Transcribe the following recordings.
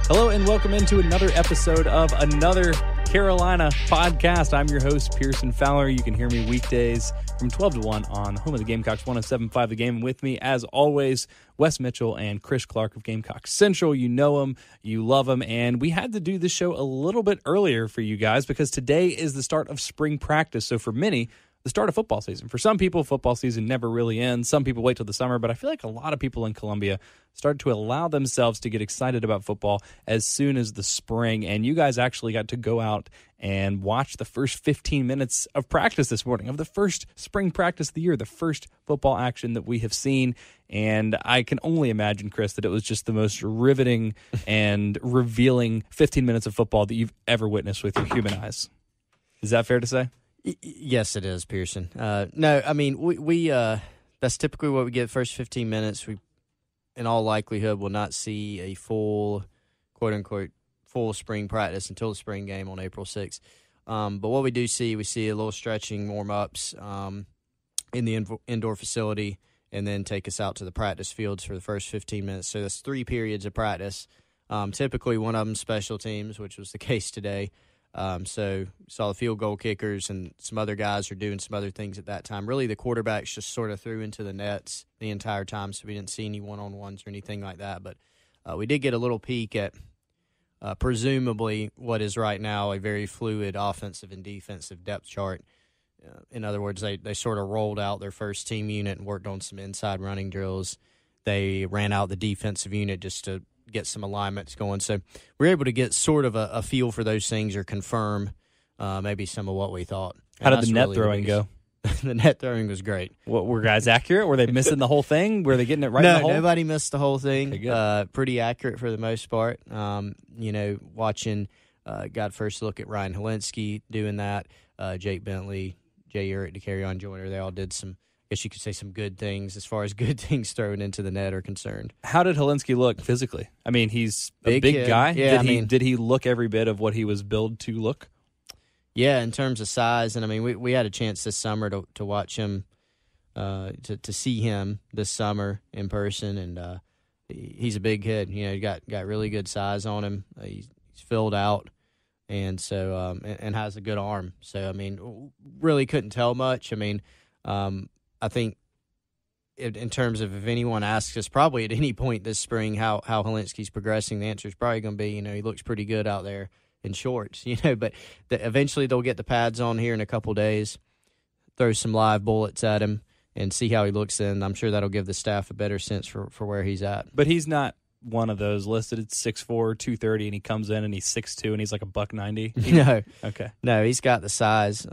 Hello and welcome into another episode of Another Carolina Podcast. I'm your host, Pearson Fowler. You can hear me weekdays from 12 to 1 on home of the Gamecocks, 107.5 The Game. And with me, as always, Wes Mitchell and Chris Clark of Gamecock Central. You know them, you love them, and we had to do this show a little bit earlier for you guys because today is the start of spring practice. So for many, the start of football season. For some people, football season never really ends. Some people wait till the summer, but I feel like a lot of people in Columbia start to allow themselves to get excited about football as soon as the spring. And you guys actually got to go out and watch the first 15 minutes of practice this morning, of the first spring practice of the year, the first football action that we have seen. And I can only imagine, Chris, that it was just the most riveting and revealing 15 minutes of football that you've ever witnessed with your human eyes. Is that fair to say? Yes, it is, Pearson. No, I mean, we that's typically what we get first 15 minutes. We, in all likelihood, will not see a full, quote-unquote, full spring practice until the spring game on April 6th. But what we do see, we see a little stretching, warm-ups in the indoor facility, and then take us out to the practice fields for the first 15 minutes. So that's 3 periods of practice. Typically, one of them special teams, which was the case today. So saw the field goal kickers and some other guys are doing some other things at that time. Really, the quarterbacks just sort of threw into the nets the entire time, so we didn't see any one-on-ones or anything like that. But we did get a little peek at presumably what is right now a very fluid offensive and defensive depth chart. In other words, they sort of rolled out their first team unit and worked on some inside running drills. They ran out the defensive unit just to get some alignments going. So we're able to get sort of a feel for those things or confirm maybe some of what we thought. How did the net throwing go? The net throwing was great. What, were guys accurate? Were they missing the whole thing? Were they getting it right no, in the hole? Nobody missed the whole thing. Okay, pretty accurate for the most part. Watching, got first look at Ryan Helinski doing that, Jake Bentley, Jay Urich, to carry on Joyner. They all did some, I guess you could say, some good things as far as good things thrown into the net are concerned. How did Helinski look physically? I mean, he's a big kid. guy. Yeah, did he look every bit of what he was billed to look? Yeah, in terms of size, and I mean, we had a chance this summer to watch him, to see him this summer in person, and he's a big kid. You know, he got really good size on him. He's filled out, and so and has a good arm. So I mean, really couldn't tell much. I mean, I think in terms of if anyone asks us probably at any point this spring how Helinski's progressing, the answer is probably going to be, he looks pretty good out there in shorts, but eventually they'll get the pads on here in a couple days, throw some live bullets at him, and see how he looks then. I'm sure that'll give the staff a better sense for where he's at. But he's not one of those listed at 6'4", 230, and he comes in and he's 6'2", and he's like a $190. No. Okay. No, he's got the size.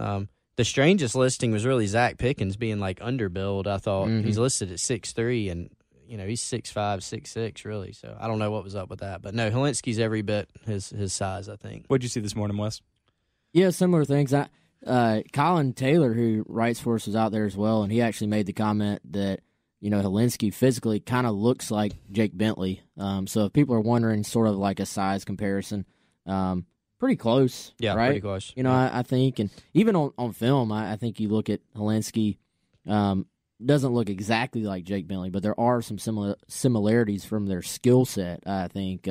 The strangest listing was really Zach Pickens being like underbilled. I thought he's listed at 6'3", and he's 6'5", 6'6", really. So I don't know what was up with that. But no, Helinski's every bit his size, I think. What'd you see this morning, Wes? Yeah, similar things. Colin Taylor, who writes for us, was out there as well, and he actually made the comment that, Helinski physically kind of looks like Jake Bentley. So if people are wondering sort of like a size comparison, pretty close. Yeah, right? Pretty close. I think, and even on film, I think you look at Helinski, doesn't look exactly like Jake Bentley, but there are some similarities from their skill set, I think.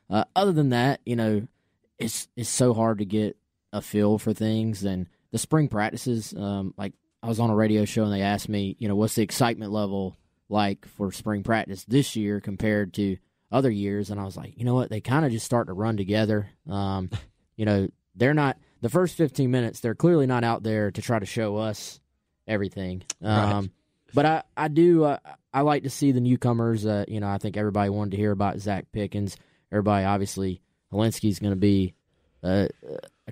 Other than that, it's so hard to get a feel for things. And the spring practices, like I was on a radio show and they asked me, what's the excitement level like for spring practice this year compared to other years? And I was like, you know what? They kind of just start to run together. They're not – the first 15 minutes, they're clearly not out there to try to show us everything. Right. But I do I like to see the newcomers. I think everybody wanted to hear about Zach Pickens. Everybody, obviously, Helinski's going to be a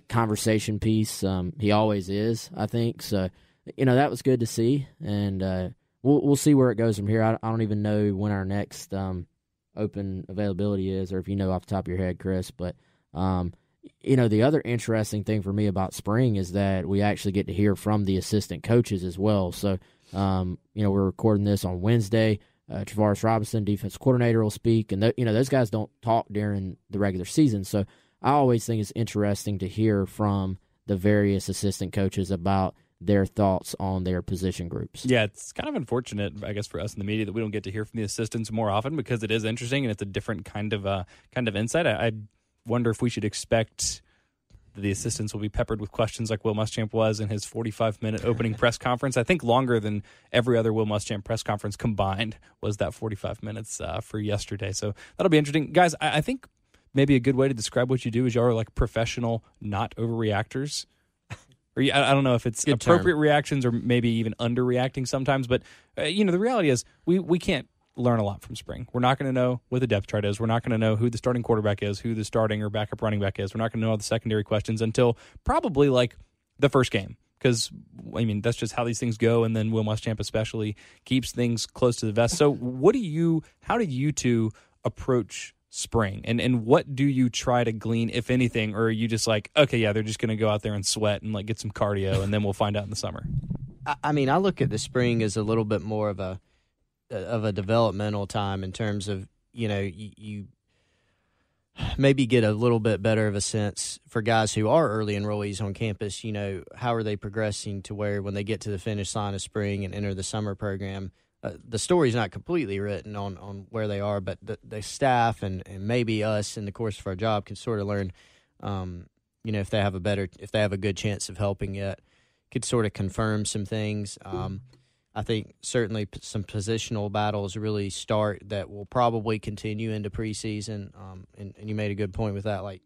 conversation piece. He always is, I think. So, that was good to see. And we'll see where it goes from here. I don't even know when our next open availability is, or if you know off the top of your head, Chris. But, the other interesting thing for me about spring is that we actually get to hear from the assistant coaches as well. So, we're recording this on Wednesday. Travaris Robinson, defense coordinator, will speak. And, those guys don't talk during the regular season. So I always think it's interesting to hear from the various assistant coaches about their thoughts on their position groups. Yeah, it's kind of unfortunate, I guess, for us in the media that we don't get to hear from the assistants more often because it is interesting and it's a different kind of insight. I wonder if we should expect the assistants will be peppered with questions like Will Muschamp was in his 45-minute opening press conference. I think longer than every other Will Muschamp press conference combined was that 45 minutes for yesterday. So that'll be interesting. Guys, I think maybe a good way to describe what you do is y'all are like professional not overreactors. Or I don't know if it's good appropriate term. Reactions or maybe even underreacting sometimes. But, the reality is we can't learn a lot from spring. We're not going to know what the depth chart is. We're not going to know who the starting quarterback is, who the starting or backup running back is. We're not going to know all the secondary questions until probably like the first game. Because, that's just how these things go. And then Will Muschamp especially keeps things close to the vest. So how do you two approach spring? And what do you try to glean, if anything? Or are you just like, okay, yeah, they're just going to go out there and sweat and like get some cardio and then we'll find out in the summer? I look at the spring as a little bit more of a developmental time in terms of, you maybe get a little bit better of a sense for guys who are early enrollees on campus, how are they progressing to where when they get to the finish line of spring and enter the summer program, the story's not completely written on where they are, but the staff and maybe us in the course of our job can sort of learn, if they have a good chance of helping yet, could sort of confirm some things. I think certainly some positional battles really start that will probably continue into preseason. And you made a good point with that, like,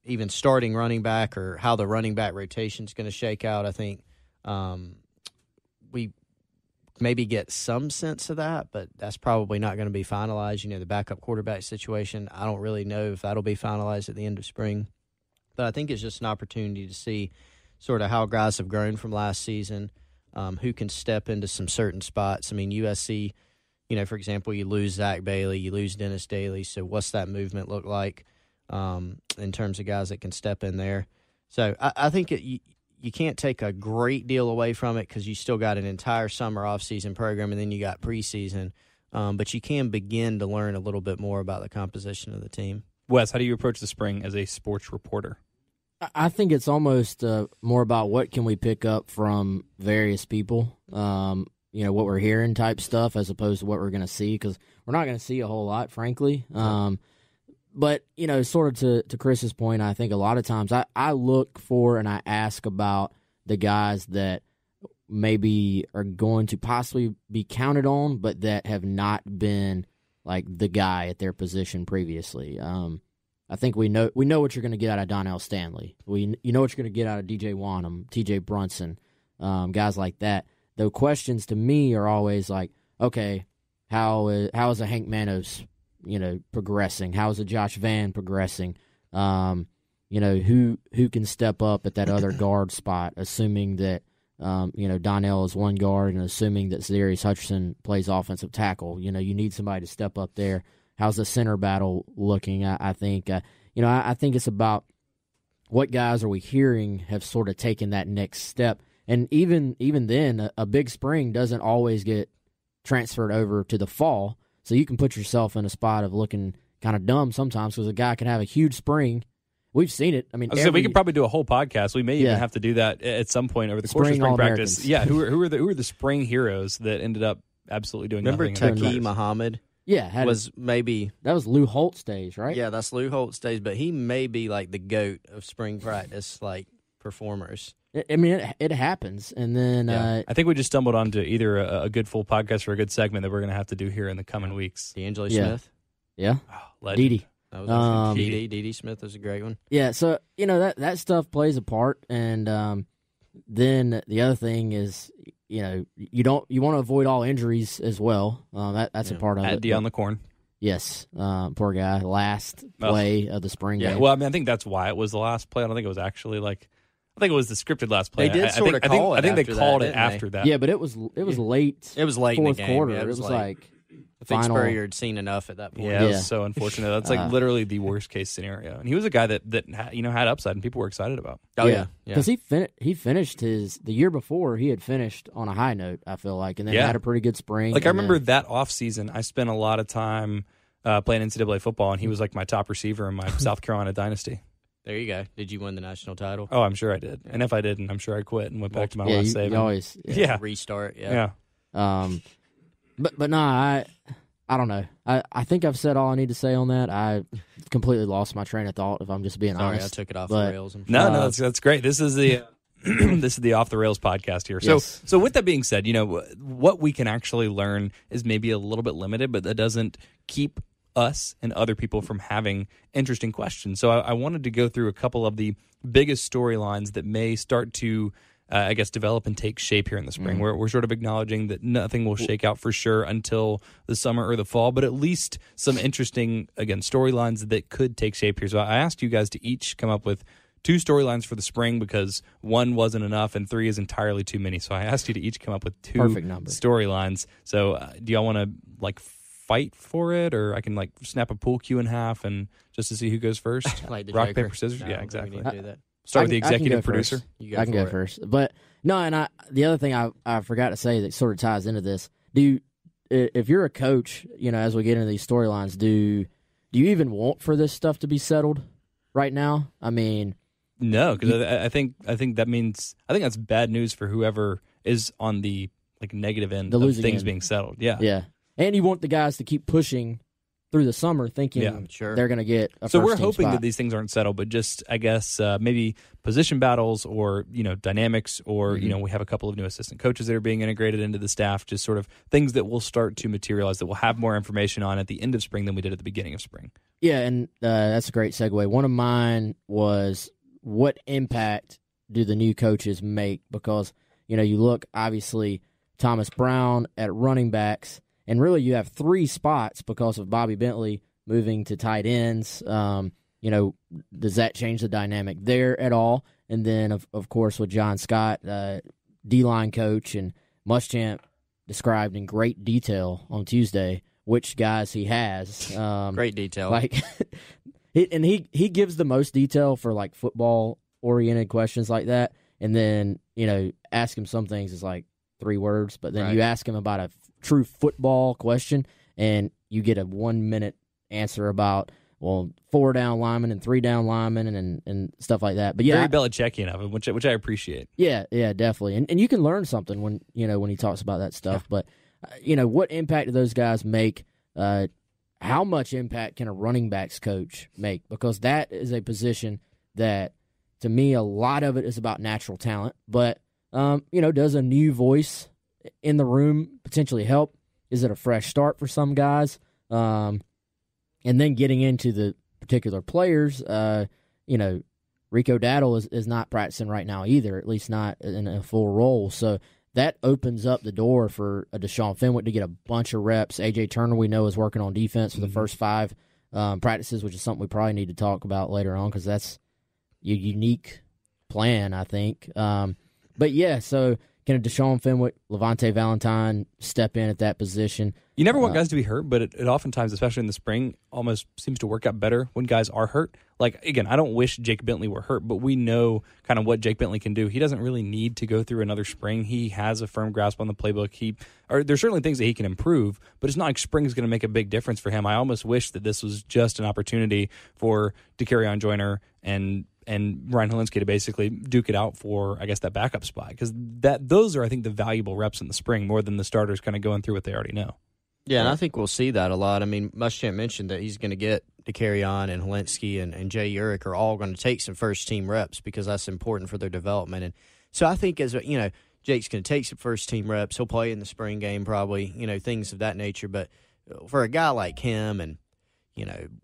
even starting running back or how the running back rotation is going to shake out. I think we maybe get some sense of that, but that's probably not going to be finalized. The backup quarterback situation, I don't really know if that'll be finalized at the end of spring. But I think it's just an opportunity to see sort of how guys have grown from last season, who can step into some certain spots. USC, for example, you lose Zach Bailey, you lose Dennis Daly, so what's that movement look like in terms of guys that can step in there? So I think you can't take a great deal away from it because you still got an entire summer off-season program and then you got preseason. But you can begin to learn a little bit more about the composition of the team. Wes, how do you approach the spring as a sports reporter? I think it's almost more about what can we pick up from various people, what we're hearing type stuff as opposed to what we're going to see, because we're not going to see a whole lot, frankly. But, sort of to Chris's point, I think a lot of times I look for and I ask about the guys that maybe are going to possibly be counted on, but that have not been like the guy at their position previously. I think we know what you're going to get out of Donnell Stanley. You know what you're going to get out of DJ Wanham, TJ Brunson, guys like that. The questions to me are always like, okay, how is a Hank Manos, progressing? How is a Josh Van progressing? Who can step up at that other guard spot, assuming that Donnell is one guard and assuming that Zarius Hutcherson plays offensive tackle. You need somebody to step up there. How's the center battle looking? I think I think it's about what guys are we hearing have sort of taken that next step. And even then, a big spring doesn't always get transferred over to the fall. So you can put yourself in a spot of looking kind of dumb sometimes because a guy can have a huge spring. We've seen it. We could probably do a whole podcast. We may even have to do that at some point over the course of spring practice. Yeah, who are the spring heroes that ended up absolutely doing nothing? Remember Taki Muhammad? Yeah, that was Lou Holt's days, right? Yeah, that's Lou Holt's days, but he may be like the GOAT of spring practice, like performers. It happens, and then I think we just stumbled onto either a good full podcast or a good segment that we're going to have to do here in the coming weeks. D'Angelo Smith, yeah, Didi. That was Didi Smith was a great one. Yeah, so that stuff plays a part, and then the other thing is you want to avoid all injuries as well. That's a part of it. Dion LeCorn. Yes, poor guy. Last play of the spring game. Well, I think that's why it was the last play. I don't think it was actually I think it was the scripted last play. They did sort of call it. I think they called it after that. Yeah, but it was late. It was late fourth in the game. quarter. Yeah, it was late. Like I think final. Spurrier had seen enough at that point. Yeah, it was so unfortunate. That's literally the worst case scenario. And he was a guy that had upside and people were excited about. Oh yeah, because he finished the year before. He had finished on a high note. I feel like, and then had a pretty good spring. I remember that off season. I spent a lot of time playing NCAA football, and he was like my top receiver in my South Carolina dynasty. There you go. Did you win the national title? Oh, I'm sure I did. And if I didn't, I'm sure I quit and went back to my last save. You always restart. Yeah. But no, I don't know. I think I've said all I need to say on that. I completely lost my train of thought, if I'm just being honest. I took it off the rails. No, that's great. This is the this is the Off the Rails podcast here. Yes. So with that being said, what we can actually learn is maybe a little bit limited, but that doesn't keep us and other people from having interesting questions. So I wanted to go through a couple of the biggest storylines that may start to develop and take shape here in the spring. We're sort of acknowledging that nothing will shake out for sure until the summer or the fall, but at least some interesting, again, storylines that could take shape here. So I asked you guys to each come up with 2 storylines for the spring because 1 wasn't enough and 3 is entirely too many. So I asked you to each come up with 2 storylines. So do y'all want to fight for it, or I can snap a pool cue in half and just to see who goes first? Like the Rock, Joker. paper, scissors? No, Yeah, exactly. we need to do that. Start with the executive producer. I can go first. But no, and the other thing I forgot to say that sort of ties into this, if you're a coach, as we get into these storylines, do you even want for this stuff to be settled right now? I mean, no, because I think that's bad news for whoever is on the negative end of things being settled. Yeah. And you want the guys to keep pushing through the summer thinking they're going to get a So we're first-team hoping spot. that these things aren't settled, but just, I guess, maybe position battles or, dynamics or, we have a couple of new assistant coaches that are being integrated into the staff, just sort of things that will start to materialize that we'll have more information on at the end of spring than we did at the beginning of spring. Yeah, and that's a great segue. One of mine was, what impact do the new coaches make? Because, you look, obviously, Thomas Brown at running backs, and really you have 3 spots because of Bobby Bentley moving to tight ends. Does that change the dynamic there at all? And then, of course, with John Scott, D-line coach, and Muschamp described in great detail on Tuesday which guys he has. Great detail. And he gives the most detail for football-oriented questions like that. And then, ask him some things is 3 words, but then you ask him about a true football question, and you get a 1-minute answer about 4 down linemen and 3 down linemen and stuff like that. But yeah, very Belichickian of him, which I appreciate. Yeah, definitely. And you can learn something when he talks about that stuff. Yeah. But what impact do those guys make? How much impact can a running backs coach make? Because that is a position that, to me, a lot of it is about natural talent. But does a new voice in the room potentially help? Is it a fresh start for some guys? And then getting into the particular players, Rico Daddle is not practicing right now either, at least not in a full role. So that opens up the door for a Deshaun Fenwick to get a bunch of reps. A.J. Turner, we know, is working on defense for the first 5 practices, which is something we probably need to talk about later on because that's a unique plan, I think. But yeah, so can a Deshaun Fenwick, Levante Valentine step in at that position? You never want guys to be hurt, but it oftentimes, especially in the spring, almost seems to work out better when guys are hurt. Again, I don't wish Jake Bentley were hurt, but we know kind of what Jake Bentley can do. He doesn't really need to go through another spring. He has a firm grasp on the playbook. There's certainly things that he can improve, but it's not like spring is going to make a big difference for him. I almost wish that this was just an opportunity for DeCarrion Joyner and Ryan Helinski to basically duke it out for, I guess, that backup spot. Because those are, I think, the valuable reps in the spring more than the starters kind of going through what they already know. Yeah, and I think we'll see that a lot. I mean, Muschamp mentioned that he's going to get DeCarrion and Helinski and Jay Urich are all going to take some first-team reps because that's important for their development. And so I think Jake's going to take some first-team reps. He'll play in the spring game probably, things of that nature. But for a guy like him and,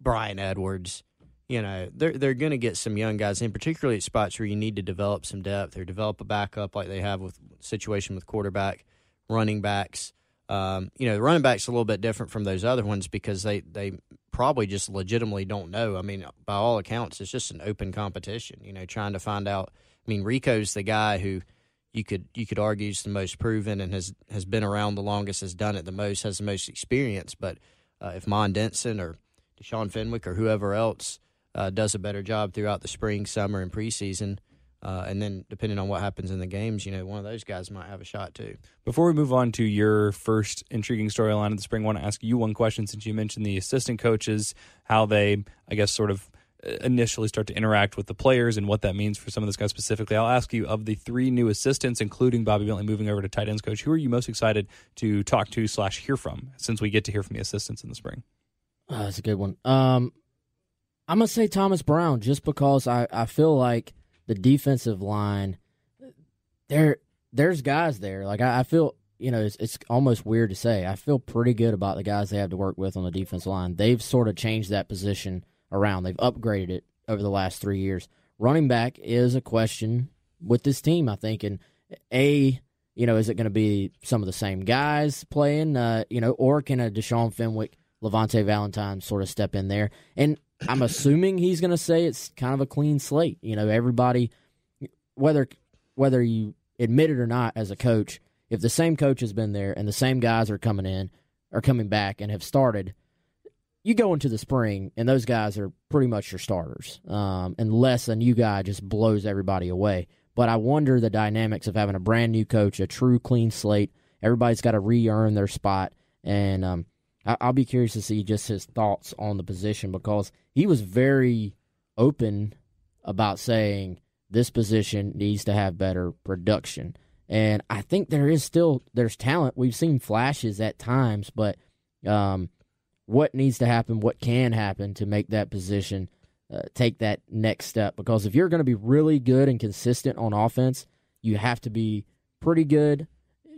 Brian Edwards, they're going to get some young guys in, particularly at spots where you need to develop some depth or develop a backup like they have with situation with quarterback, running backs. The running back's a little bit different from those other ones because they probably just legitimately don't know. I mean, by all accounts, it's just an open competition, trying to find out. I mean, Rico's the guy who you could argue is the most proven and has been around the longest, has done it the most, has the most experience. But if Mon Denson or Deshaun Fenwick or whoever else does a better job throughout the spring, summer, and preseason, and then depending on what happens in the games, one of those guys might have a shot too. Before we move on to your first intriguing storyline of the spring, I want to ask you one question since you mentioned the assistant coaches, how they, I guess, sort of initially start to interact with the players and what that means for some of those guys specifically. I'll ask you, of the 3 new assistants, including Bobby Bentley moving over to tight ends coach, who are you most excited to talk to / hear from, since we get to hear from the assistants in the spring? That's a good one. I'm going to say Thomas Brown, just because I feel like the defensive line, there's guys there. Like, I feel, it's almost weird to say, I feel pretty good about the guys they have to work with on the defensive line. They've sort of changed that position around. They've upgraded it over the last 3 years. Running back is a question with this team, I think. And is it going to be some of the same guys playing, or can a Deshaun Fenwick, Levante Valentine sort of step in there? And I'm assuming he's going to say it's kind of a clean slate. Everybody, whether you admit it or not as a coach, if the same coach has been there and the same guys are coming back and have started, you go into the spring and those guys are pretty much your starters, unless a new guy just blows everybody away. But I wonder the dynamics of having a brand new coach, a true clean slate. Everybody's got to re-earn their spot, and I'll be curious to see just his thoughts on the position, because he was very open about saying this position needs to have better production. And I think there's talent. We've seen flashes at times, but what needs to happen, what can happen to make that position take that next step? Because if you're going to be really good and consistent on offense, you have to be pretty good.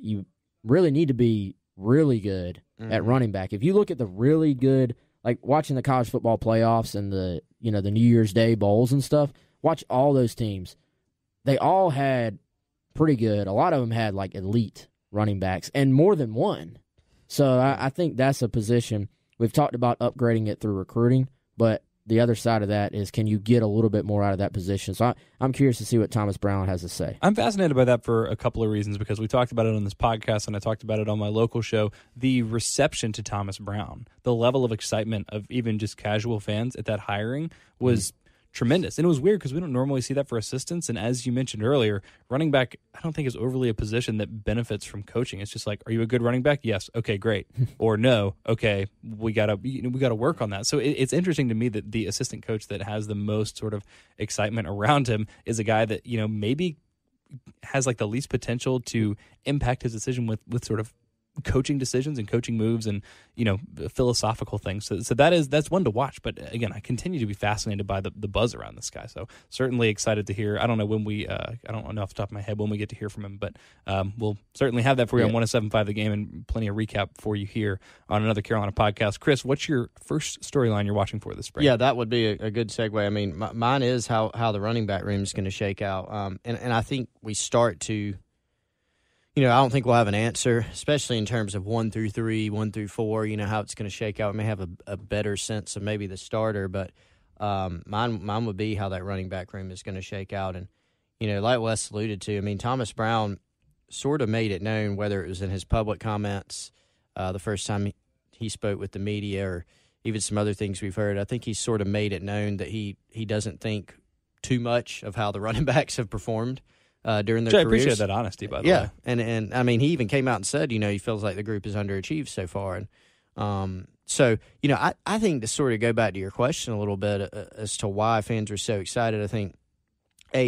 You really need to be really good at running back. If you look at the really good, like watching the college football playoffs and the New Year's Day bowls and stuff, watch all those teams. They all had pretty good. A lot of them had like elite running backs and more than one. So I think that's a position. We've talked about upgrading it through recruiting, but the other side of that is, can you get a little bit more out of that position? So I'm curious to see what Thomas Brown has to say. I'm fascinated by that for a couple of reasons, because we talked about it on this podcast and I talked about it on my local show. The reception to Thomas Brown, the level of excitement of even just casual fans at that hiring was tremendous. And it was weird because we don't normally see that for assistants. And as you mentioned earlier, running back, I don't think is overly a position that benefits from coaching. It's just like, are you a good running back? Yes. Okay, great. Or no. Okay, we gotta work on that. So it's interesting to me that the assistant coach that has the most sort of excitement around him is a guy that, maybe has like the least potential to impact his decision with sort of coaching decisions and coaching moves and philosophical things. So that's one to watch. But again, I continue to be fascinated by the buzz around this guy. So certainly excited to hear. I don't know when I don't know off the top of my head when we get to hear from him, but we'll certainly have that for you on 107.5 The Game, and plenty of recap for you here on another Carolina podcast. Chris, what's your first storyline you're watching for this spring? Yeah, that would be a good segue. I mean, mine is how the running back room is going to shake out, and I think we start to. I don't think we'll have an answer, especially in terms of 1 through 3, 1 through 4, how it's going to shake out. We may have a better sense of maybe the starter, but mine would be how that running back room is going to shake out. And, like Wes alluded to, I mean, Thomas Brown sort of made it known, whether it was in his public comments the first time he spoke with the media or even some other things we've heard. I think he sort of made it known that he doesn't think too much of how the running backs have performed during their careers. I appreciate that honesty, by the way. Yeah, and I mean, he even came out and said, he feels like the group has underachieved so far. And so, I think to sort of go back to your question a little bit as to why fans are so excited, I think,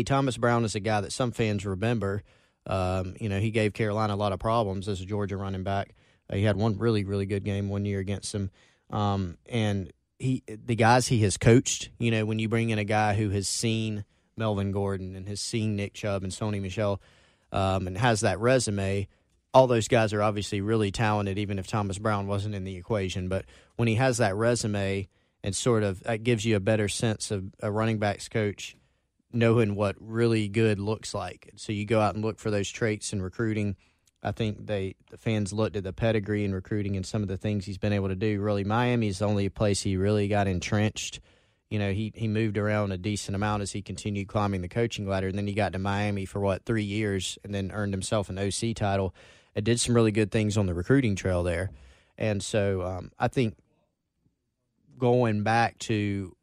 Thomas Brown is a guy that some fans remember. He gave Carolina a lot of problems as a Georgia running back. He had one really, really good game one year against them. And the guys he has coached, when you bring in a guy who has seen Melvin Gordon and has seen Nick Chubb and Sony Michel and has that resume, all those guys are obviously really talented, even if Thomas Brown wasn't in the equation. But when he has that resume and sort of that gives you a better sense of a running backs coach knowing what really good looks like. So you go out and look for those traits in recruiting. I think the fans looked at the pedigree in recruiting and some of the things he's been able to do. Really, Miami's the only place he really got entrenched. He moved around a decent amount as he continued climbing the coaching ladder, and then he got to Miami for, 3 years and then earned himself an OC title and did some really good things on the recruiting trail there. And so I think going back to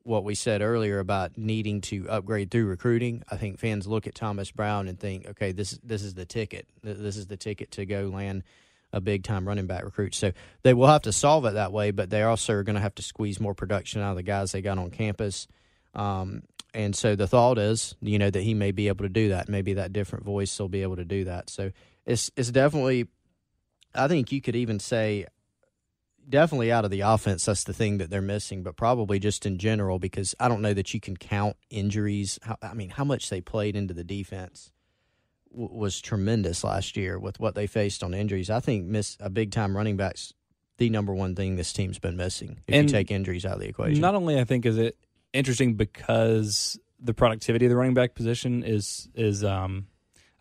what we said earlier about needing to upgrade through recruiting, I think fans look at Thomas Brown and think, okay, this is the ticket. This is the ticket to go land a big-time running back recruit. So they will have to solve it that way, but they also are going to have to squeeze more production out of the guys they got on campus. And so the thought is, that he may be able to do that. Maybe that different voice will be able to do that. So it's definitely, I think you could even say, definitely out of the offense, that's the thing that they're missing, but probably just in general, because I don't know that you can count injuries. How much they played into the defense was tremendous last year with what they faced on injuries. I think miss a big-time running back's the number one thing this team's been missing if you take injuries out of the equation. Not only, I think, is it interesting because the productivity of the running back position is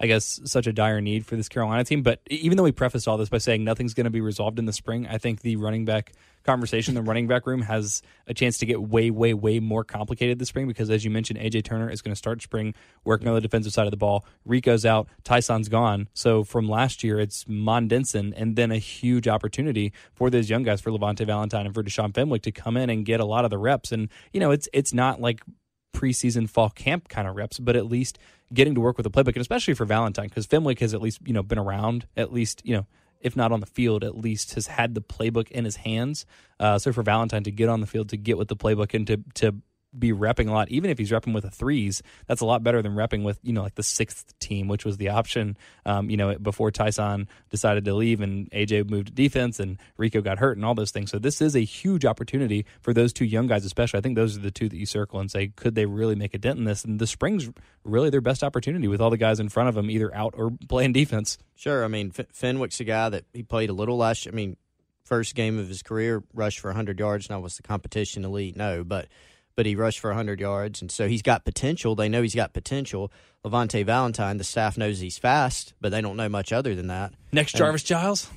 I guess, such a dire need for this Carolina team. But even though we prefaced all this by saying nothing's going to be resolved in the spring, I think the running back conversation, the running back room, has a chance to get way, way, way more complicated this spring because, as you mentioned, A.J. Turner is going to start spring working on the defensive side of the ball. Rico's out. Tyson's gone. So from last year, it's Mondenson and then a huge opportunity for those young guys, for Levante Valentine and for Deshaun Fenwick, to come in and get a lot of the reps. And, it's not like preseason fall camp kind of reps, but at least getting to work with the playbook, and especially for Valentine, because Fenwick has at least been around, at least if not on the field, at least has had the playbook in his hands. So for Valentine to get on the field, to get with the playbook, and to be repping a lot, even if he's repping with the threes, that's a lot better than repping with like the sixth team, which was the option before Tyson decided to leave and AJ moved to defense and Rico got hurt and all those things. So this is a huge opportunity for those two young guys, especially. I think those are the two that you circle and say, could they really make a dent in this? And the spring's really their best opportunity with all the guys in front of them either out or playing defense. Sure. Fenwick's a guy that he played a little last year. First game of his career, rushed for 100 yards. Now, was the competition elite? No, but he rushed for 100 yards, and so he's got potential. They know he's got potential. Levante Valentine, the staff knows he's fast, but they don't know much other than that. Next Jarvis Giles?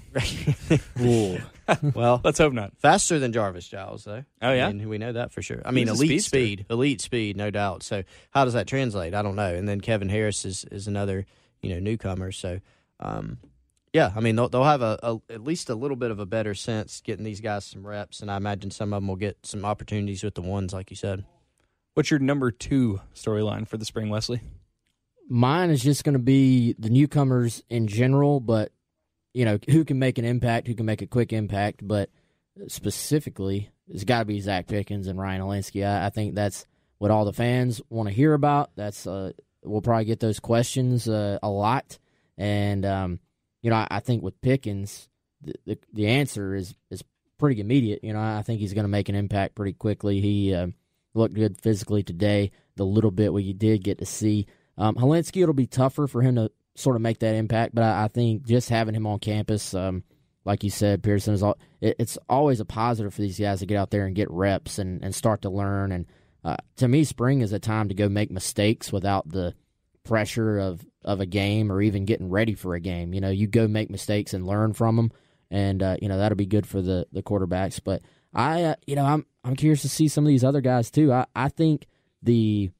Well, let's hope not. Faster than Jarvis Giles, though. Oh, yeah? We know that for sure. Elite speed, no doubt. So how does that translate? I don't know. And then Kevin Harris is another newcomer. So, yeah, they'll have at least a little bit of a better sense getting these guys some reps, and I imagine some of them will get some opportunities with the ones, like you said. What's your number 2 storyline for the spring, Wesley? Mine is just going to be the newcomers in general, but, who can make an impact, who can make a quick impact, but specifically, it's got to be Zach Pickens and Ryan Olinsky. I think that's what all the fans want to hear about. That's we'll probably get those questions a lot, and I think with Pickens, the answer is pretty immediate. I think he's going to make an impact pretty quickly. He looked good physically today, the little bit we did get to see. Olinsky, it'll be tougher for him to sort of make that impact, but I think just having him on campus, like you said, Pearson, it's always a positive for these guys to get out there and get reps and start to learn. And to me, spring is a time to go make mistakes without the pressure of a game or even getting ready for a game. You go make mistakes and learn from them, and that'll be good for the quarterbacks. But I'm curious to see some of these other guys too. I think the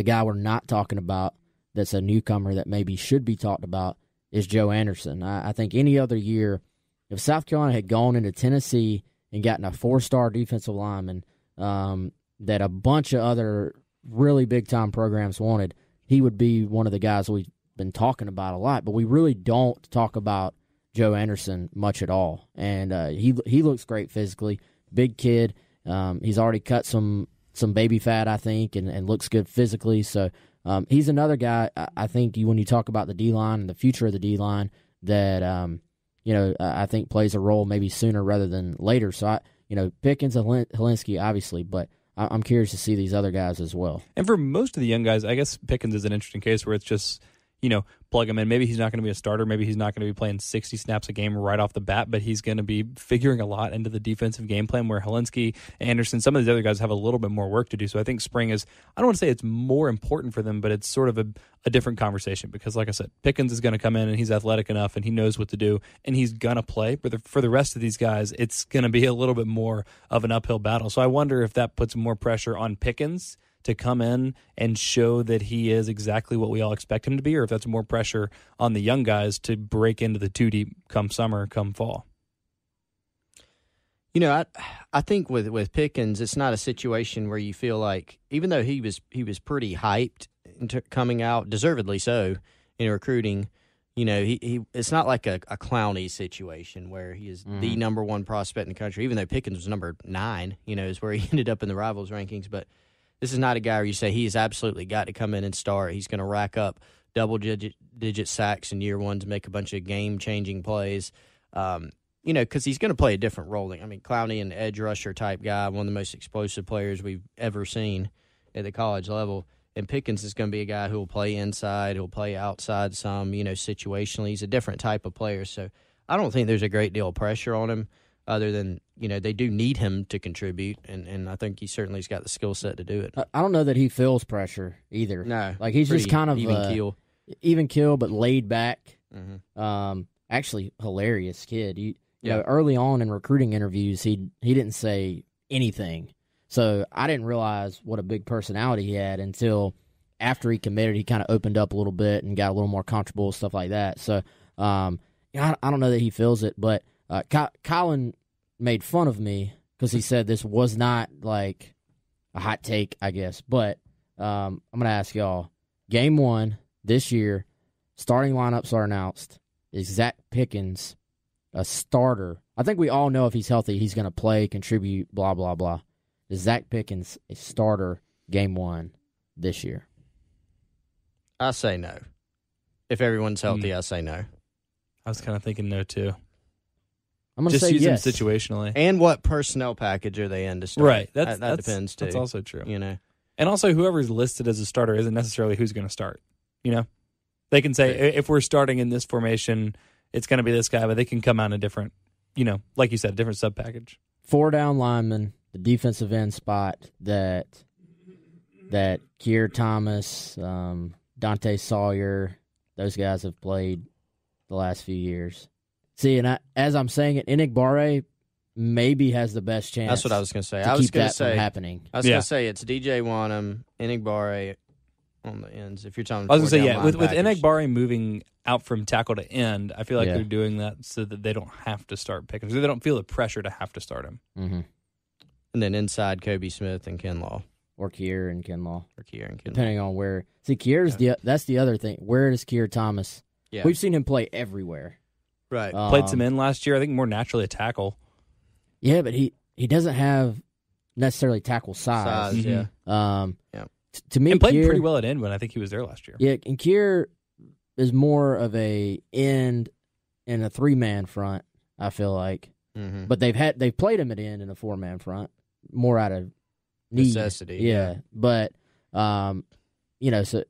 guy we're not talking about that's a newcomer that maybe should be talked about is Joe Anderson. I think any other year, if South Carolina had gone into Tennessee and gotten a 4-star defensive lineman that a bunch of other really big-time programs wanted, he would be one of the guys we've been talking about a lot, but we really don't talk about Joe Anderson much at all. And he looks great physically, big kid. He's already cut some baby fat, I think, and looks good physically. So he's another guy, I think, when you talk about the D-line and the future of the D-line, that I think plays a role maybe sooner rather than later. So Pickens and Olinsky, obviously, but I'm curious to see these other guys as well. And for most of the young guys, I guess Pickens is an interesting case where it's just, plug him in. Maybe he's not going to be a starter. Maybe he's not going to be playing 60 snaps a game right off the bat, but he's going to be figuring a lot into the defensive game plan, where Olinsky, Anderson, some of these other guys have a little bit more work to do. So I think spring is, I don't want to say it's more important for them, but it's sort of a different conversation because, like I said, Pickens is going to come in and he's athletic enough and he knows what to do and he's going to play. But for the rest of these guys, it's going to be a little bit more of an uphill battle. So I wonder if that puts more pressure on Pickens to come in and show that he is exactly what we all expect him to be, or if that's more pressure on the young guys to break into the 2 deep come summer, come fall. I think with Pickens, it's not a situation where you feel like, even though he was pretty hyped coming out, deservedly so, in recruiting, he it's not like a Clowney situation where he is the number 1 prospect in the country, even though Pickens was number 9, is where he ended up in the Rivals rankings. But This is not a guy where you say he's absolutely got to come in and start. He's going to rack up double-digit sacks in year one to make a bunch of game-changing plays. Because he's going to play a different role. I mean, Clowney, an edge rusher type guy, one of the most explosive players we've ever seen at the college level. And Pickens is going to be a guy who will play inside, he'll play outside some, situationally. He's a different type of player. So I don't think there's a great deal of pressure on him other than, they do need him to contribute. And I think he certainly has got the skill set to do it. I don't know that he feels pressure either. No. Like, he's just kind of even keel, but laid back. Mm-hmm. Actually, hilarious kid. You know, early on in recruiting interviews, he didn't say anything. So I didn't realize what a big personality he had until after he committed. He kind of opened up a little bit and got a little more comfortable, stuff like that. So I don't know that he feels it, but Colin made fun of me because he said this was not like a hot take, I guess. But I'm going to ask y'all, game one this year, starting lineups are announced. Is Zach Pickens a starter? I think we all know if he's healthy, he's going to play, contribute, blah, blah, blah. Is Zach Pickens a starter game one this year? I say no. If everyone's healthy, I say no. I was kind of thinking no, too. I'm going to say use yes. him situationally. And what personnel package are they in to start? Right. That depends, too. That's also true. And also, whoever's listed as a starter isn't necessarily who's going to start. They can say, if we're starting in this formation, it's going to be this guy, but they can come out in a different, like you said, different sub-package. 4 down linemen, the defensive end spot that Keir Thomas, Dante Sawyer, those guys have played the last few years. See, and as I'm saying it, Enigbare maybe has the best chance. That's what I was going to say. I was going to say, from happening. I was going to say it's DJ Wanham, Enigbare on the ends. If you're talking, I was going to say with Enigbare moving out from tackle to end, I feel like they're doing that so that they don't have to start Pickens. They don't feel the pressure to have to start him. Mm-hmm. And then inside Kobe Smith and Kinlaw. Or Keir and Kinlaw. Depending on where. See, Keir's that's the other thing. Where is Keir Thomas? Yeah. We've seen him play everywhere. Right. Played some in last year. I think more naturally a tackle. Yeah, but he doesn't have necessarily tackle size. Mm-hmm. To me, and played Keir, pretty well at end when I think he was there last year. Yeah, and Keir is more of a end in a 3-man front, I feel like. Mm-hmm. But they've played him at end in a 4-man front, more out of need. Necessity. Yeah. But so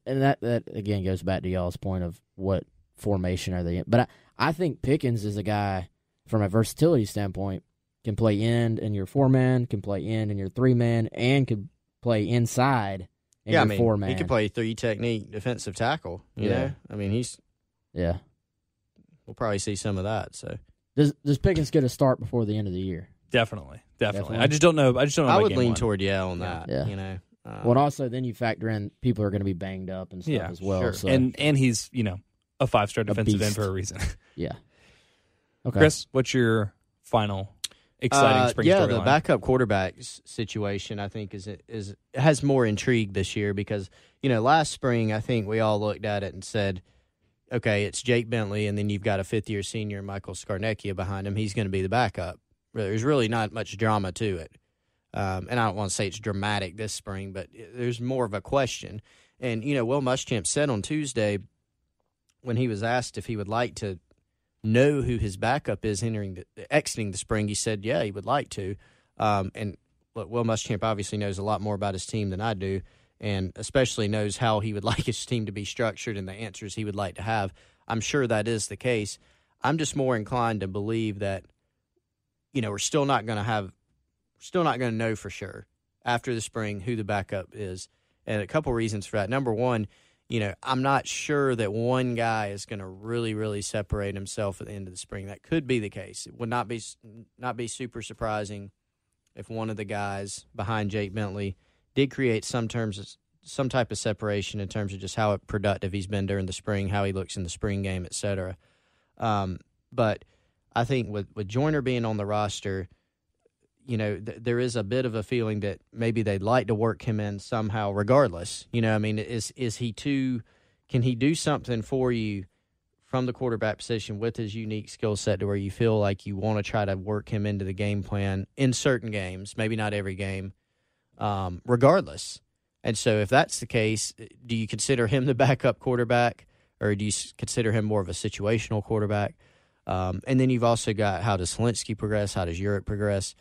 and that again goes back to y'all's point of what formation are they in. But I think Pickens is a guy from a versatility standpoint can play end in your 4-man, can play end in your 3-man, and could play inside in your 4-man. He could play 3 technique defensive tackle. You know, I mean we'll probably see some of that. So does Pickens get a start before the end of the year? Definitely. I just don't know. I would lean toward on that. Yeah. Well, also then you factor in people are going to be banged up and stuff as well. Sure. So. And he's a 5-star defensive end for a reason. Yeah. Okay. Chris, what's your final exciting spring storyline? The backup quarterback situation I think has more intrigue this year because last spring I think we all looked at it and said, okay, it's Jake Bentley, and then you've got a 5th-year senior Michael Scarnecchia behind him. He's going to be the backup. There's really not much drama to it. And I don't want to say it's dramatic this spring, but there's more of a question. And, Will Muschamp said on Tuesday when he was asked if he would like to know who his backup is exiting the spring, he said, yeah, he would like to. And look, Will Muschamp obviously knows a lot more about his team than I do, and especially knows how he would like his team to be structured and the answers he would like to have. I'm sure that is the case. I'm just more inclined to believe that, we're still not going to know for sure after the spring who the backup is. And a couple reasons for that. Number one, I'm not sure that one guy is going to really, really separate himself at the end of the spring. That could be the case. It would not be super surprising if one of the guys behind Jake Bentley did create some type of separation in terms of just how productive he's been during the spring, how he looks in the spring game, et cetera. But I think with Joyner being on the roster, there is a bit of a feeling that maybe they'd like to work him in somehow regardless. Is he can he do something for you from the quarterback position with his unique skill set to where you feel like you want to try to work him into the game plan in certain games, maybe not every game, regardless. And so if that's the case, do you consider him the backup quarterback, or do you consider him more of a situational quarterback? And then you've also got, how does Helinski progress? How does Urick progress?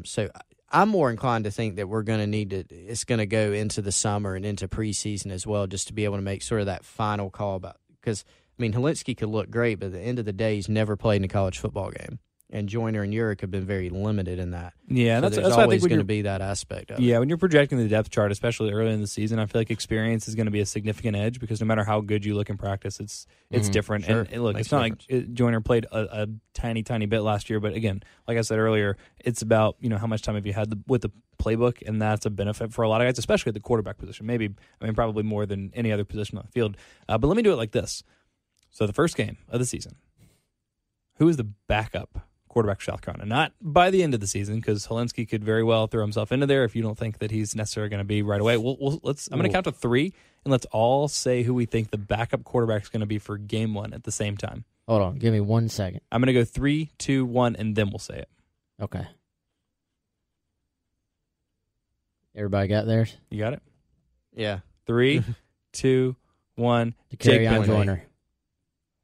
So I'm more inclined to think that we're going to need to – it's going to go into the summer and into preseason as well, just to be able to make sort of that final call about – because, I mean, Helinski could look great, but at the end of the day, he's never played in a college football game. And Joyner and Urick have been very limited in that. Yeah, so that's there's why I always think going to be that aspect of it. Yeah, when you're projecting the depth chart, especially early in the season, I feel like experience is going to be a significant edge, because no matter how good you look in practice, it's different. Sure. And look, Makes it's not a like Joyner played a tiny bit last year, but again, like I said earlier, it's about, you know, how much time have you had with the playbook, and that's a benefit for a lot of guys, especially at the quarterback position. Probably more than any other position on the field. But let me do it like this. So the first game of the season, who is the backup quarterback for South Carolina? Not by the end of the season, because Helinski could very well throw himself into there if you don't think that he's necessarily going to be right away. I'm going to count to 3, and let's all say who we think the backup quarterback is going to be for game 1 at the same time. Hold on. Give me 1 second. I'm going to go 3, 2, 1, and then we'll say it. Okay. Everybody got theirs? You got it? Yeah. 3, 2, 1. Carry on Joyner.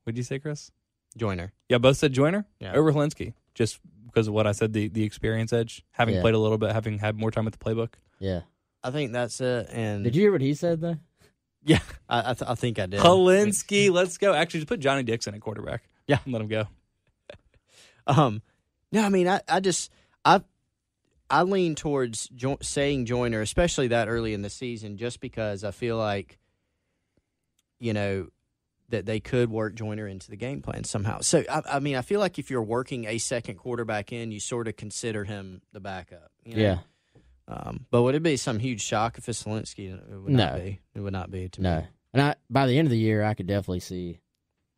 What did you say, Chris? Joyner. Yeah, both said Joyner over Helinski, just because of what I said, the experience edge, having played a little bit, having had more time with the playbook. Yeah. I think that's it. And did you hear what he said, though? Yeah, I think I did. Helinski, let's go. Actually, just put Johnny Dixon at quarterback. Yeah. And let him go. No, I mean, I lean towards saying Joyner, especially that early in the season, just because I feel like, you know, that they could work Joyner into the game plan somehow. So, I mean, I feel like if you're working a second quarterback in, you sort of consider him the backup. You know? Yeah. But would it be some huge shock if it's Helinski? It would not be. It would not be to me. No. And by the end of the year, I could definitely see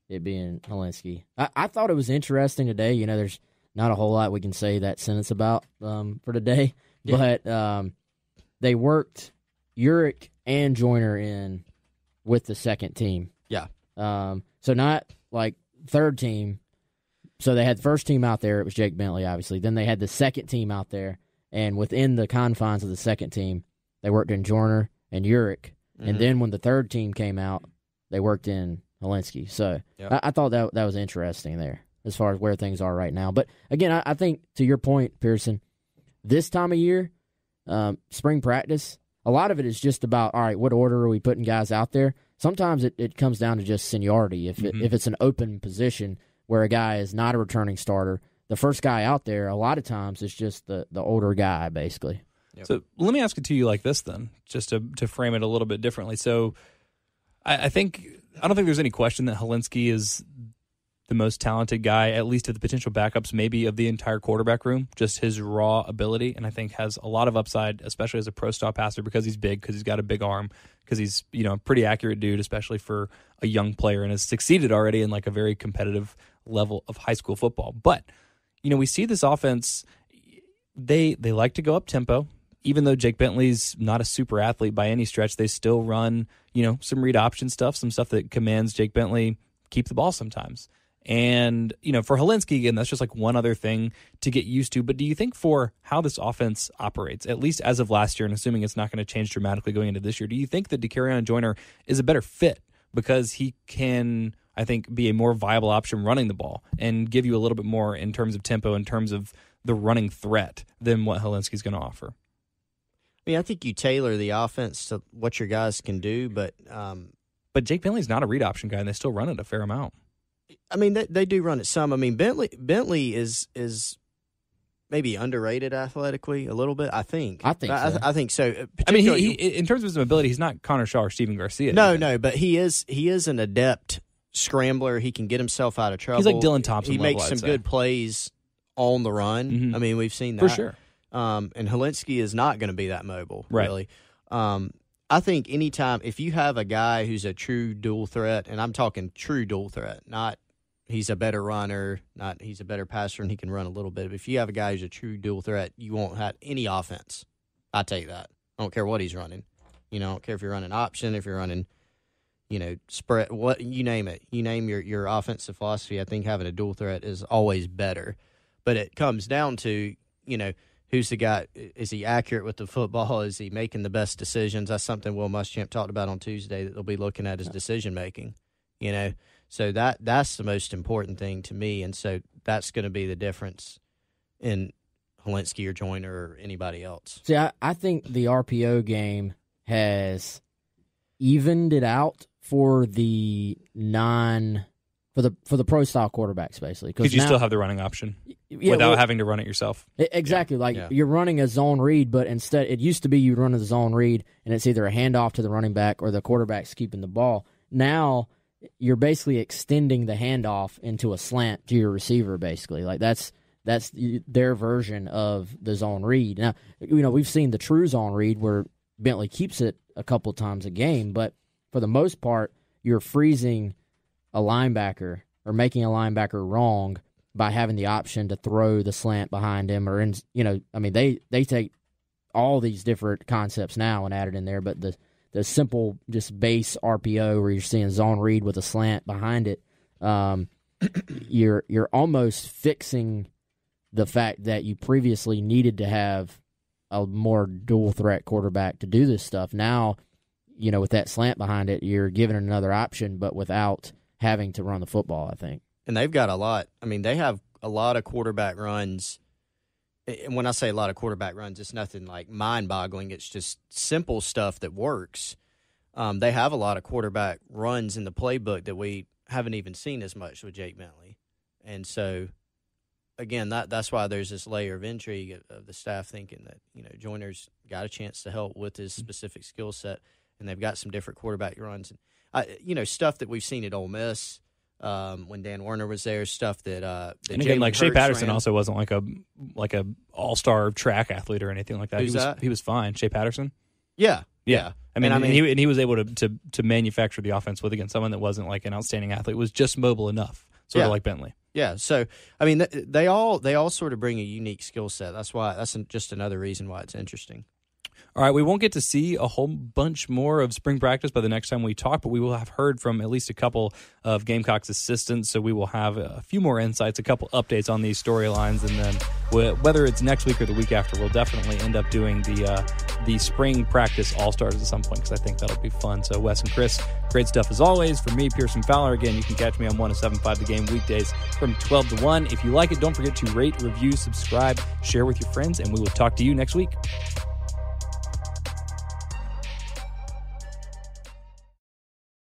it being Helinski. I thought it was interesting today. You know, there's not a whole lot we can say that sentence about for today. Yeah. But they worked Urick and Joyner in with the second team. Yeah. So not like third team. So they had the first team out there. It was Jake Bentley, obviously. Then they had the second team out there. And within the confines of the second team, they worked in Joyner and Urick. Mm-hmm. And then when the third team came out, they worked in Helinski. So I thought that was interesting there as far as where things are right now. But again, I think to your point, Pearson, this time of year, spring practice, a lot of it is just about, all right, what order are we putting guys out there? Sometimes it comes down to just seniority. If it's an open position where a guy is not a returning starter, the first guy out there, a lot of times, is just the older guy, basically. Yep. So let me ask it to you like this then, just to frame it a little bit differently. So I don't think there's any question that Helinski is the most talented guy, at least of the potential backups, maybe of the entire quarterback room, just his raw ability, and I think has a lot of upside, especially as a pro-style passer, because he's big, because he's got a big arm, because he's, you know, a pretty accurate dude, especially for a young player, and has succeeded already in like a very competitive level of high school football. But, you know, we see this offense, they like to go up tempo. Even though Jake Bentley's not a super athlete by any stretch, they still run, you know, some read option stuff, some stuff that commands Jake Bentley keep the ball sometimes. And, you know, for Helinski, again, that's just like one other thing to get used to. But do you think for how this offense operates, at least as of last year, and assuming it's not going to change dramatically going into this year, do you think that DeCarrion Joyner is a better fit because he can, I think, be a more viable option running the ball and give you a little bit more in terms of tempo, in terms of the running threat than what Helinski's going to offer? I mean, I think you tailor the offense to what your guys can do, but Jake Bentley's not a read option guy, and they still run it a fair amount. I mean, they do run it some. I mean, Bentley is maybe underrated athletically a little bit. I think so. I think so. I mean, he in terms of his mobility, he's not Connor Shaw or Steven Garcia. No, but he is an adept scrambler. He can get himself out of trouble. He's like Dylan Thompson. He makes some good plays on the run. Mm-hmm. I mean, we've seen that for sure. And Helinski is not going to be that mobile, really. I think anytime, if you have a guy who's a true dual threat, and I'm talking true dual threat, not he's a better runner, not he's a better passer and he can run a little bit. But if you have a guy who's a true dual threat, you won't have any offense. I take that. I don't care what he's running. You know, I don't care if you're running option, if you're running, you know, spread, what you name it. You name your offensive philosophy. I think having a dual threat is always better. But it comes down to, you know, who's the guy? Is he accurate with the football? Is he making the best decisions? That's something Will Muschamp talked about on Tuesday, that they'll be looking at his decision making. So that's the most important thing to me, and so that's going to be the difference in Hilinski or Joyner or anybody else. See, I think the RPO game has evened it out for the for the pro style quarterbacks, basically, because you still have the running option without having to run it yourself. Exactly, you're running a zone read, but instead it used to be you run the zone read and it's either a handoff to the running back or the quarterback's keeping the ball. Now you're basically extending the handoff into a slant to your receiver, basically. Like that's their version of the zone read. Now, we've seen the true zone read where Bentley keeps it a couple times a game, but for the most part, you're freezing a linebacker or making a linebacker wrong by having the option to throw the slant behind him, or they take all these different concepts now and add it in there, but the simple just base RPO where you're seeing zone read with a slant behind it, you're almost fixing the fact that you previously needed to have a more dual threat quarterback to do this stuff. Now, with that slant behind it, you're giving it another option, but without having to run the football, I think. And they've got a lot. I mean, they have a lot of quarterback runs. And when I say a lot of quarterback runs, it's nothing like mind-boggling. It's just simple stuff that works. They have a lot of quarterback runs in the playbook that we haven't even seen as much with Jake Bentley. And so, again, that's why there's this layer of intrigue of the staff thinking that, Joyner's got a chance to help with his specific skill set, and they've got some different quarterback runs. And, stuff that we've seen at Ole Miss when Dan Werner was there, stuff that and again, like Shea Patterson also wasn't like a all-star track athlete or anything like that. He was fine. Shea Patterson? Yeah. I mean, he was able to manufacture the offense with, again, someone that wasn't like an outstanding athlete, was just mobile enough, sort of like Bentley. Yeah, so I mean, they all sort of bring a unique skill set. That's just another reason why it's interesting. All right, we won't get to see a whole bunch more of spring practice by the next time we talk, but we will have heard from at least a couple of Gamecocks assistants, so we will have a few more insights, a couple updates on these storylines, and then whether it's next week or the week after, we'll definitely end up doing the spring practice all-stars at some point, because I think that'll be fun. So Wes and Chris, great stuff as always. For me, Pearson Fowler, again, you can catch me on 107.5 The Game weekdays from 12 to 1. If you like it, don't forget to rate, review, subscribe, share with your friends, and we will talk to you next week.